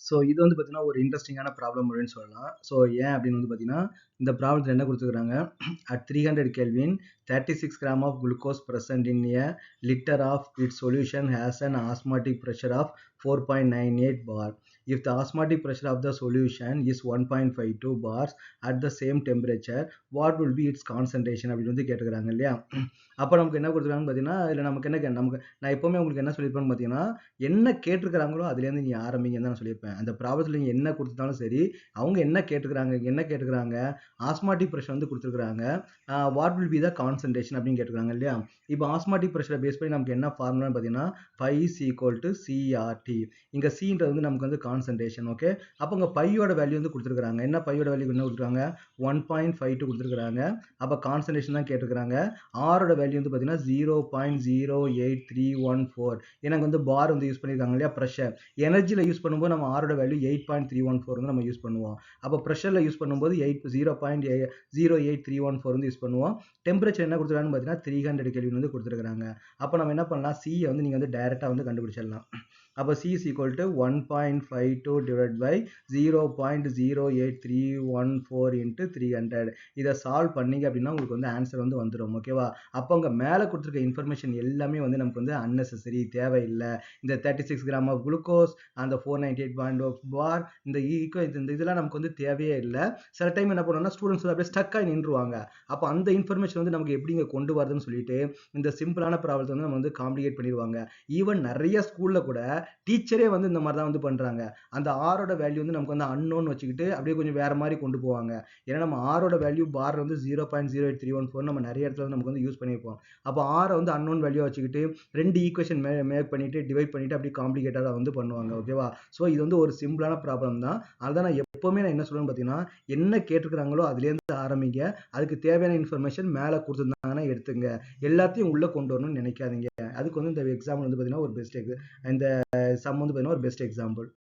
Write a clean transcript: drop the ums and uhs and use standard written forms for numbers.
So இது வந்து பார்த்தீங்கன்னா ஒரு இன்ட்ரெஸ்டிங்கான ப்ராப்ளம் அப்படின்னு சொல்லலாம். ஸோ ஏன் அப்படின்னு வந்து பார்த்தீங்கன்னா இந்த ப்ராப்ளத்தில் என்ன கொடுத்துருக்காங்க, at 300 Kelvin 36 gram of glucose present in a liter of its solution has an osmotic pressure of 4.98 bar. If the osmotic pressure of the solution is 1.52 bars at the same temperature, what will be its concentration அப்படின்னு வந்து கேட்டுக்கிறாங்க இல்லையா. அப்போ நமக்கு என்ன கொடுத்துருக்காங்கன்னு பார்த்தீங்கன்னா இதில் நமக்கு என்ன நமக்கு நான் எப்போவுமே உங்களுக்கு என்ன சொல்லியிருப்பேன்னு பார்த்தீங்கன்னா என்ன கேட்டிருக்கிறாங்களோ அதுலேருந்து நீ ஆரம்பிங்கன்னு தான் நான் சொல்லியிருப்பேன். அந்த ப்ராப்ளத்தில் நீங்கள் என்ன கொடுத்துட்டாலும் சரி, அவங்க என்ன கேட்டுக்கிறாங்க ஆஸ்மாட்டிக் ப்ரெஷர் வந்து கொடுத்துருக்காங்க, what will be the concentration அப்படின்னு கேட்டுக்கிறாங்க இல்லையா. இப்போ ஆஸ்மாட்டிக் ப்ரெஷரை பேஸ் பண்ணி நமக்கு என்ன ஃபார்முலான்னு பார்த்தீங்கன்னா pi is equal to CRT. இங்கே சின்றது வந்து நமக்கு வந்து கான்சன்ட்ரேஷன். ஓகே, அப்போ இங்கே பையோட வேல்யூ வந்து கொடுத்துருக்காங்க. என்ன பையோட வேல்யூ என்ன கொடுத்துருக்காங்க, 1.52 கொடுத்துருக்காங்க. அப்போ கான்சன்ட்ரேஷன் தான் கேட்டுருக்காங்க. ஆரோட வேல்யூ வந்து பார்த்தீங்கன்னா 0.08314. எனக்கு வந்து பார் வந்து யூஸ் பண்ணியிருக்காங்க இல்லையா. ப்ரெஷர் எனர்ஜியில் யூஸ் பண்ணும்போது நம்ம ஆரோட வேல்யூ 8.314 வந்து நம்ம யூஸ் பண்ணுவோம். அப்போ ப்ரெஷரில் யூஸ் பண்ணும்போது 0.08314 வந்து யூஸ் பண்ணுவோம். டெம்பரேச்சர் என்ன கொடுத்துருக்காங்கன்னு பார்த்தீங்கன்னா 300 கெல்வின் வந்து கொடுத்துருக்காங்க. அப்போ நம்ம என்ன பண்ணலாம், சியை வந்து நீங்கள் வந்து டைரெக்டாக வந்து கண்டுபிடிச்சிடலாம். அப்போ C is equal to 1.52 divided by 0.08314 into 300. இதை சால்வ் பண்ணீங்க அப்படின்னா உங்களுக்கு வந்து ஆன்சர் வந்து வந்துடும். ஓகேவா. அப்போ அங்கே மேலே கொடுத்துருக்க இன்ஃபர்மேஷன் எல்லாமே வந்து நமக்கு வந்து அன்னெசரி, தேவையில்லை. இந்த 36 கிராம் ஆஃப் குளுக்கோஸ், அந்த 498 பார், இந்த இதெல்லாம் நமக்கு வந்து தேவையே இல்லை. சில டைம் என்ன பண்ணுவோம்னா ஸ்டூடெண்ட்ஸ் அப்படியே ஸ்டக் ஆகி நின்றுவாங்க. அப்போ அந்த இன்ஃபர்மேஷன் வந்து நமக்கு எப்படி இங்கே கொண்டு வருதுன்னு சொல்லிட்டு இந்த சிம்பிளான ப்ராப்ளத்தை வந்து நம்ம வந்து காம்ப்ளிகேட் பண்ணிடுவாங்க. ஈவன் நிறைய ஸ்கூலில் கூட டீச்சரே வந்து இந்த மாதிரி தான் வந்து பண்றாங்க. அந்த ஆரோட வேல்யூ வந்து நமக்கு வந்து அன்னோன் வச்சுக்கிட்டு அப்படியே கொஞ்சம் வேற மாதிரி கொண்டு போவாங்க. ஏன்னா நம்ம ஆரோட வேல்யூ பார் வந்து 0.08314 நம்ம நிறைய இடத்துல நமக்கு வந்து யூஸ் பண்ணியிருப்போம். அப்போ ஆரை வந்து அன்னோன் வேல்யூ வச்சுக்கிட்டு 2 ஈக்குவேஷன் மேக் பண்ணிட்டு டிவைட் பண்ணிட்டு அப்படியே காம்ப்ளிகேட்டடா வந்து பண்ணுவாங்க. ஓகேவா. ஸோ இது வந்து ஒரு சிம்பிளான ப்ராப்ளம் தான். அதுதான் நான் எப்பவுமே நான் என்ன சொல்லுவேன்னு பார்த்தீங்கன்னா என்ன கேட்டிருக்கிறாங்களோ அதுலேருந்து ஆரம்பிங்க. அதுக்கு தேவையான இன்ஃபர்மேஷன் மேலே கொடுத்துருந்தாங்கன்னா எடுத்துங்க. எல்லாத்தையும் உள்ள கொண்டு வரணும்னு நினைக்காதீங்க. அதுக்கு வந்து இந்த எக்ஸாம்பிள் வந்து பார்த்தீங்கன்னா ஒரு பெஸ்ட் இந்த சம் வந்து பார்த்தீங்கன்னா ஒரு பெஸ்ட் எக்ஸாம்பிள்.